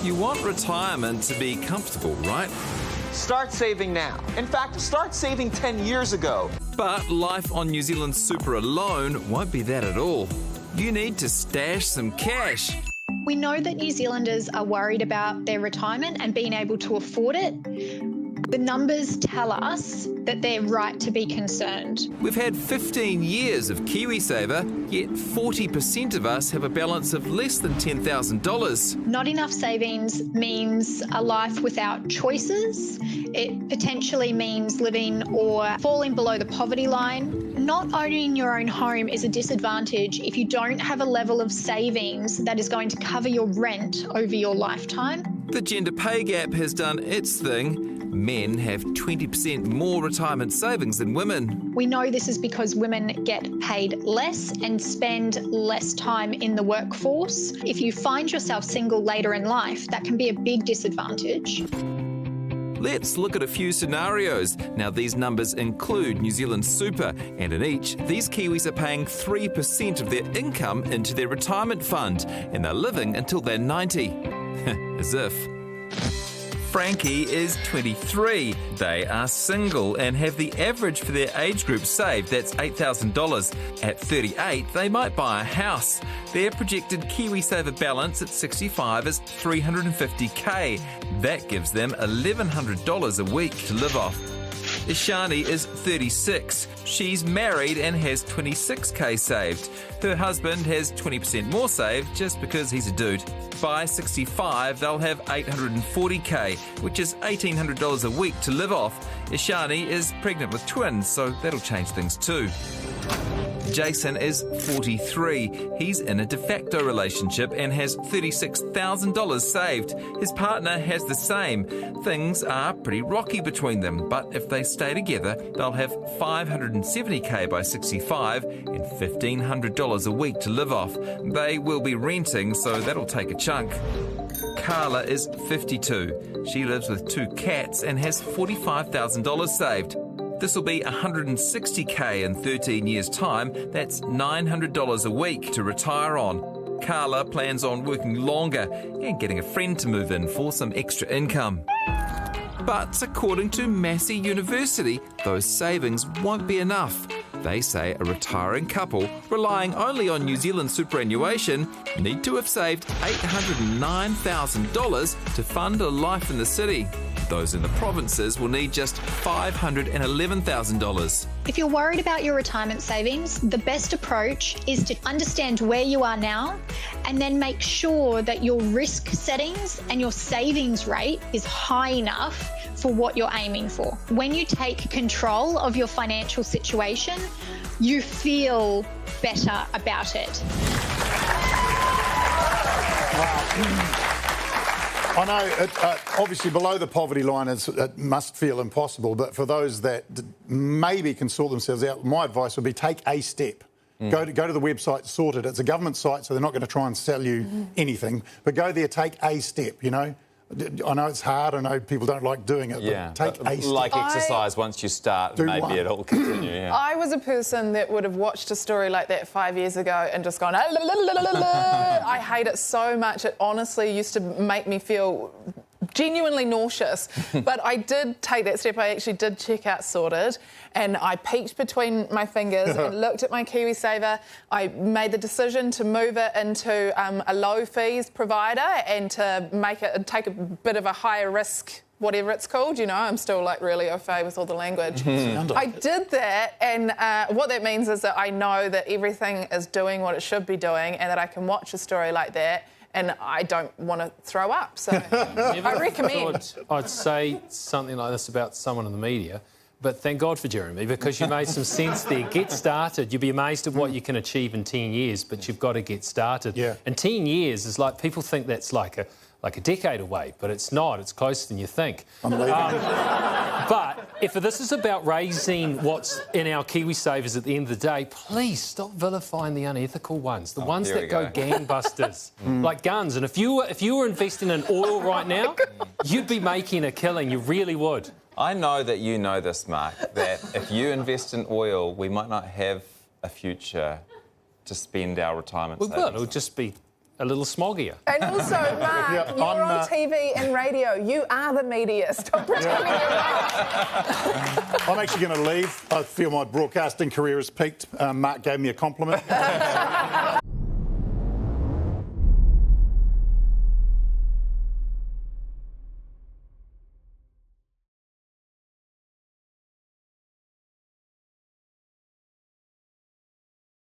You want retirement to be comfortable, right? Start saving now. In fact, start saving 10 years ago. But life on New Zealand Super alone won't be that at all. You need to stash some cash. We know that New Zealanders are worried about their retirement and being able to afford it. The numbers tell us that they're right to be concerned. We've had 15 years of KiwiSaver, yet 40% of us have a balance of less than $10,000. Not enough savings means a life without choices. It potentially means living or falling below the poverty line. Not owning your own home is a disadvantage if you don't have a level of savings that is going to cover your rent over your lifetime. The gender pay gap has done its thing. Men have 20% more retirement savings than women. We know this is because women get paid less and spend less time in the workforce. If you find yourself single later in life, that can be a big disadvantage. Let's look at a few scenarios. Now, these numbers include New Zealand Super, and in each, these Kiwis are paying 3% of their income into their retirement fund, and they're living until they're 90. As if. Frankie is 23. They are single and have the average for their age group saved, that's $8,000. At 38, they might buy a house. Their projected KiwiSaver balance at 65 is $350k. That gives them $1,100 a week to live off. Ishani is 36. She's married and has 26k saved. Her husband has 20% more saved just because he's a dude. By 65, they'll have $840k, which is $1,800 a week to live off. Ishani is pregnant with twins, so that'll change things too. Jason is 43. He's in a de facto relationship and has $36,000 saved. His partner has the same. Things are pretty rocky between them, but if they stay together, they'll have $570k by 65 and $1,500 a week to live off. They will be renting, so that'll take a chunk. Carla is 52. She lives with 2 cats and has $45,000 saved. This will be $160k in 13 years' time. That's $900 a week to retire on. Carla plans on working longer and getting a friend to move in for some extra income. But according to Massey University, those savings won't be enough. They say a retiring couple relying only on New Zealand superannuation need to have saved $809,000 to fund a life in the city. Those in the provinces will need just $511,000. If you're worried about your retirement savings, the best approach is to understand where you are now and then make sure that your risk settings and your savings rate is high enough for what you're aiming for. When you take control of your financial situation, you feel better about it. Wow. I know, obviously below the poverty line it must feel impossible, but for those that maybe can sort themselves out, my advice would be take a step. Go to the website, sort it. It's a government site, so they're not going to try and sell you anything, but go there, take a step, you know. I know it's hard, I know people don't like doing it, but take a step. Like exercise, once you start, maybe it'll continue. Yeah. I was a person that would have watched a story like that 5 years ago and just gone, I hate it so much. It honestly used to make me feel genuinely nauseous. But I did take that step. I actually did check out Sorted, and I peeked between my fingers and looked at my KiwiSaver. I made the decision to move it into a low fees provider and to take a bit of a higher risk, whatever it's called, you know. I'm still like really au fait with all the language. I did that, and what that means is that I know that everything is doing what it should be doing and that I can watch a story like that and I don't want to throw up. So I recommend. I'd say something like this about someone in the media, but thank God for Jeremy, because you made some sense there. Get started. You'll be amazed at what you can achieve in 10 years, but you've got to get started. Yeah. And 10 years is like, people think that's like a decade away, but it's not. It's closer than you think. But if this is about raising what's in our KiwiSavers at the end of the day, please stop vilifying the unethical ones, the ones that go gangbusters, like guns. And if you were investing in oil right now, you'd be making a killing. You really would. I know that you know this, Mark, that if you invest in oil, we might not have a future to spend our retirement savings. It'll just be a little smoggier. And also, Mark, you're on TV and radio. You are the media. Stop pretending you're not. I'm actually going to leave. I feel my broadcasting career has peaked. Mark gave me a compliment.